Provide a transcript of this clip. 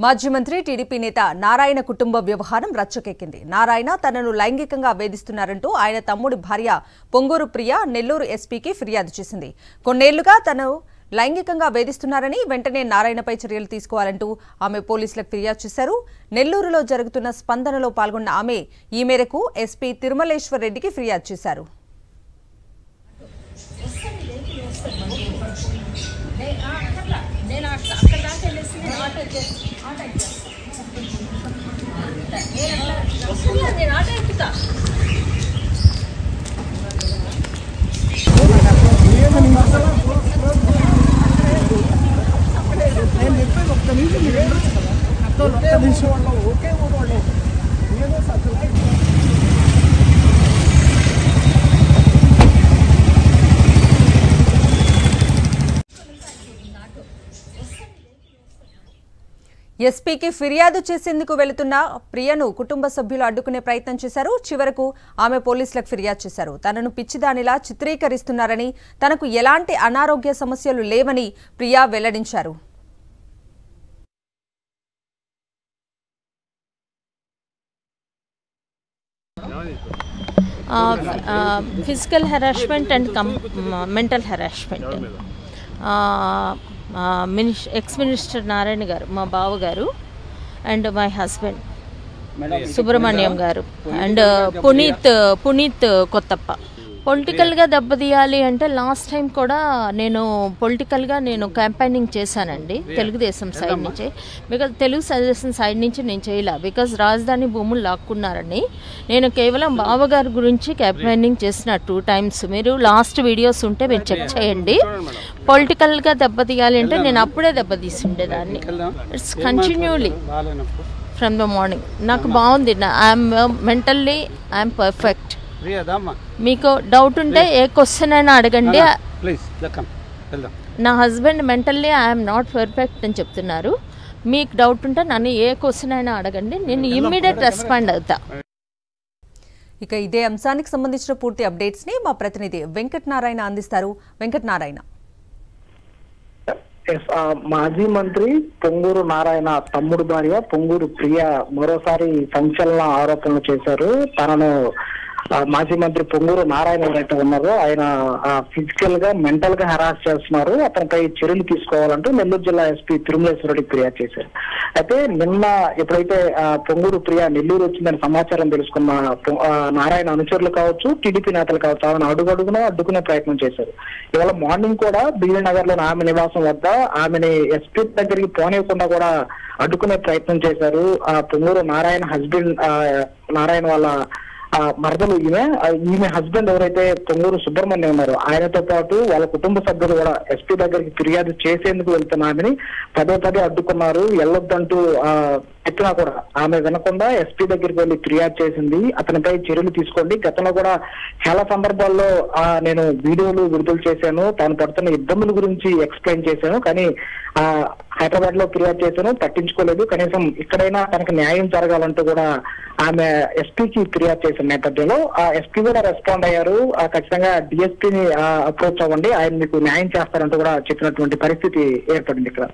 మాజీ మంత్రి టీడీపీ నేత నారాయణ కుటుంబ వ్యవహారం రచ్చకెక్కింది. నారాయణ తనను లైంగికంగా వేధిస్తున్నారంటూ ఆయన తమ్ముడి భార్య పొంగూరు ప్రియ నెల్లూరు ఎస్పీకి ఫిర్యాదు చేసింది. కొన్నేళ్లుగా తను లైంగికంగా వేధిస్తున్నారని వెంటనే నారాయణపై చర్యలు తీసుకోవాలంటూ ఆమె పోలీసులకు ఫిర్యాదు చేశారు. నెల్లూరులో జరుగుతున్న స్పందనలో పాల్గొన్న ఆమె ఈ మేరకు ఎస్పీ తిరుమలేశ్వర్ రెడ్డికి ఫిర్యాదు చేశారు. ఎస్పీకి ఫిర్యాదు చేసేందుకు వెళుతున్న ప్రియను కుటుంబ సభ్యులు అడ్డుకునే ప్రయత్నం చేశారు. చివరకు ఆమె పోలీసులకు ఫిర్యాదు చేశారు. తనను పిచ్చిదానిలా చిత్రీకరిస్తున్నారని, తనకు ఎలాంటి అనారోగ్య సమస్యలు లేవని ప్రియా వెల్లడించారు. physical harassment and mental harassment. Ex-Minister Narayana garu, ma baava garu, and my husband Subramaniam garu, and Puneet Kottappa. Political గా దెబ్బతీయాలి అంటే లాస్ట్ టైం కూడా నేను పొలిటికల్ గా క్యాంపెయినింగ్ చేశానండి తెలుగుదేశం సైడ్ నుంచి. బికాజ్ తెలుగుదేశం సైడ్ నుంచి నేను చేయలే, బికాజ్ రాజధాని భూములు లాక్కున్నారని. నేను కేవలం బావగారి గురించి క్యాంపెయినింగ్ చేసిన 2 times. మీరు లాస్ట్ వీడియోస్ ఉంటే మీరు చెక్ చేయండి. పొలిటికల్ గా దెబ్బతీయాలి అంటే నేను అప్పుడే దెబ్బతీసి ఉండేదాన్ని. It's continually from the morning. నాకు బాగుంది, ఐఎమ్ మెంటల్లీ ఐఎమ్ పర్ఫెక్ట్. మీకు డౌట్ ఉంటే ఏ క్వశ్చన్ అయినా అడగండి. నా husband mentally I'm not perfect అని చెప్తున్నారు. మీకు డౌట్ ఉంటే నన్ను ఏ క్వశ్చన్ అయినా అడగండి, నేను ఇమ్మీడియట్ రెస్పాండ్ అవుతా. ఇక ఇదే అంశానికి సంబంధించిన పూర్తి అప్డేట్స్ ని మా ప్రతినిధి వెంకట్ నారాయణ అందిస్తారు. వెంకట్ నారాయణ. మాజీ మంత్రి పొంగూరు నారాయణ తమ్ముడు భార్య పొంగూరు ప్రియ మరోసారి సంచలన ఆరోపణలు చేశారు. తనను మాజీ మంత్రి పొంగూరు నారాయణ ఎవరైతే ఉన్నారో ఆయన ఫిజికల్ గా మెంటల్ గా హెరాస్ చేస్తున్నారు, అతనిపై చర్యలు తీసుకోవాలంటూ నెల్లూరు జిల్లా ఎస్పీ తిరుమలేశ్వర్ రెడ్డి ఫిర్యాదు చేశారు. అయితే నిన్న ఎప్పుడైతే పొంగూరు ప్రియ నెల్లూరు వచ్చిందని సమాచారం తెలుసుకున్న నారాయణ అనుచరులు కావచ్చు, టీడీపీ నేతలు కావచ్చు, ఆమెను అడ్డుకునే ప్రయత్నం చేశారు. ఇవాళ మార్నింగ్ కూడా బీవీ నగర్ లోని ఆమె నివాసం వద్ద ఆమెని ఎస్పీ దగ్గరికి పోనివ్వకుండా కూడా అడ్డుకునే ప్రయత్నం చేశారు. పొంగూరు నారాయణ హస్బెండ్ నారాయణ వాళ్ళ మరదలు ఈమె హస్బెండ్ ఎవరైతే పొంగూరు సుబ్రహ్మణ్యం ఉన్నారో ఆయనతో పాటు వాళ్ళ కుటుంబ సభ్యులు కూడా ఎస్పీ దగ్గరికి ఫిర్యాదు చేసేందుకు వెళ్తున్న ఆమెని పదే అడ్డుకున్నారు. వెళ్ళొద్దంటూ చెప్పినా కూడా ఆమె వినకుండా ఎస్పీ దగ్గరికి వెళ్ళి ఫిర్యాదు చేసింది. అతనిపై చర్యలు తీసుకోండి. గతంలో కూడా చాలా సందర్భాల్లో నేను వీడియోలు విడుదల చేశాను, తాను పడుతున్న ఇబ్బందుల గురించి ఎక్స్ప్లెయిన్ చేశాను, కానీ హైదరాబాద్ లో ఫిర్యాదు చేశాను, పట్టించుకోలేదు. కనీసం ఇక్కడైనా తనకు న్యాయం జరగాలంటూ కూడా ఆమె ఎస్పీకి ఫిర్యాదు చేసిన నేపథ్యంలో ఆ ఎస్పీ కూడా రెస్పాండ్ అయ్యారు. ఖచ్చితంగా డిఎస్పీని అప్రోచ్ అవ్వండి, ఆయన మీకు న్యాయం చేస్తారంటూ కూడా చెప్పినటువంటి పరిస్థితి ఏర్పడింది ఇక్కడ.